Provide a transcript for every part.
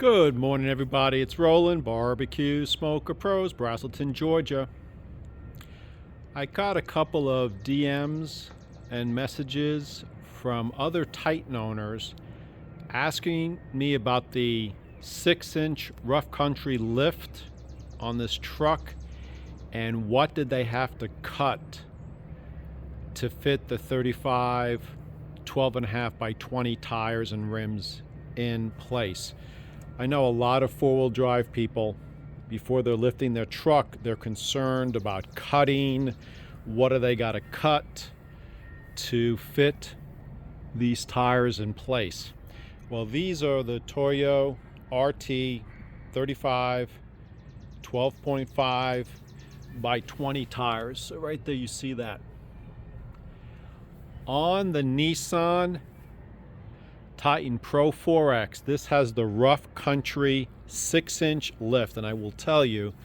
Good morning, everybody. It's Roland, Barbecue Smoker Pros, Braselton, Georgia. I got a couple of DMs and messages from other Titan owners asking me about the 6-inch rough country lift on this truck and what did they have to cut to fit the 35 12.5 by 20 tires and rims in place. I know a lot of four-wheel drive people, before they're lifting their truck, they're concerned about cutting. What do they got to cut to fit these tires in place? Well, these are the Toyo RT 35 12.5 by 20 tires. So right there you see that. On the Nissan Titan Pro 4X, this has the rough country 6-inch lift, and I will tell you,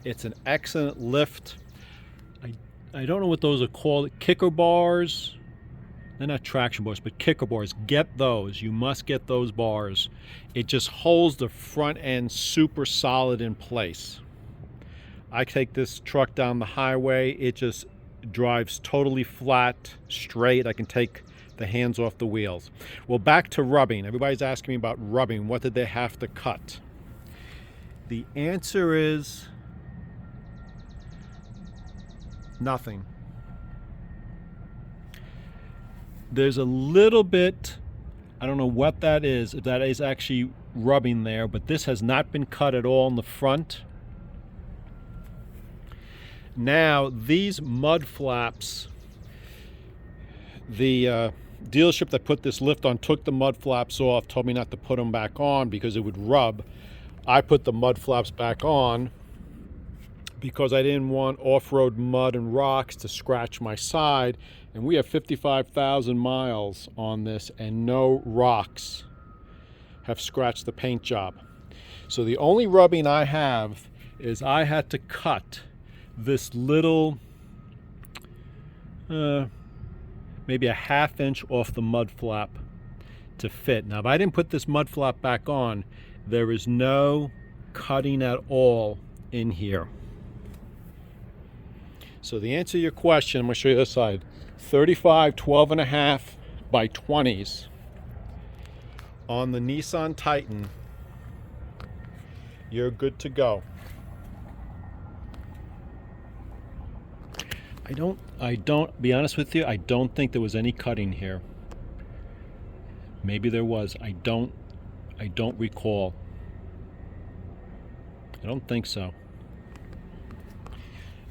it's an excellent lift. I don't know what those are called, kicker bars. They're not traction bars, but kicker bars. Get those. You must get those bars. It just holds the front end super solid in place. I take this truck down the highway, it just drives totally flat, straight. I can take the hands off the wheels. Well, back to rubbing. Everybody's asking me about rubbing. What did they have to cut? The answer is nothing. There's a little bit, I don't know what that is, if that is actually rubbing there, but this has not been cut at all in the front. Now, these mud flaps, the dealership that put this lift on took the mud flaps off, told me not to put them back on because it would rub. I put the mud flaps back on because I didn't want off-road mud and rocks to scratch my side, and we have 55,000 miles on this and no rocks have scratched the paint job. So the only rubbing I have is I had to cut this little maybe a ½ inch off the mud flap to fit. Now, if I didn't put this mud flap back on, there is no cutting at all in here. So the answer to your question, I'm going to show you this side, 35 12.5 by 20s on the Nissan Titan, you're good to go. I don't, be honest with you, I don't think there was any cutting here. Maybe there was. I don't recall. I don't think so.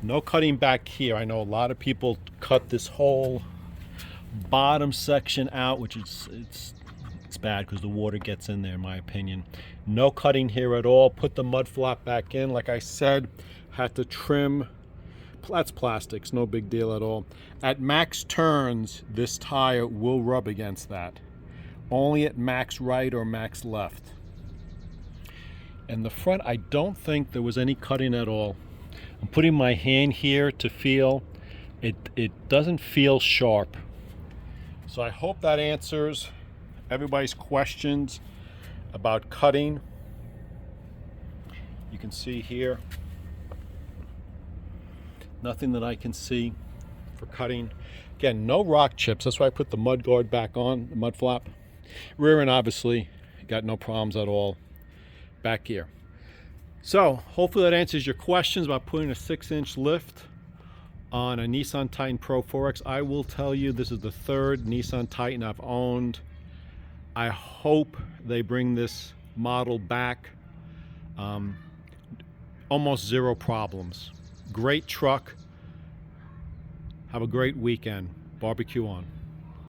No cutting back here. I know a lot of people cut this whole bottom section out, which is it's bad because the water gets in there, in my opinion. No cutting here at all. Put the mud flap back in. Like I said, had to trim. That's plastics, no big deal at all. At max turns, this tire will rub against that. Only at max right or max left. And the front, I don't think there was any cutting at all. I'm putting my hand here to feel. It doesn't feel sharp. So I hope that answers everybody's questions about cutting. You can see here, nothing that I can see for cutting. Again, no rock chips. That's why I put the mud guard back on, the mud flap. Rear end, obviously, got no problems at all back here. So hopefully that answers your questions about putting a 6-inch lift on a Nissan Titan Pro 4X. I will tell you, this is the third Nissan Titan I've owned. I hope they bring this model back. Almost zero problems. Great truck. Have a great weekend. Barbecue on.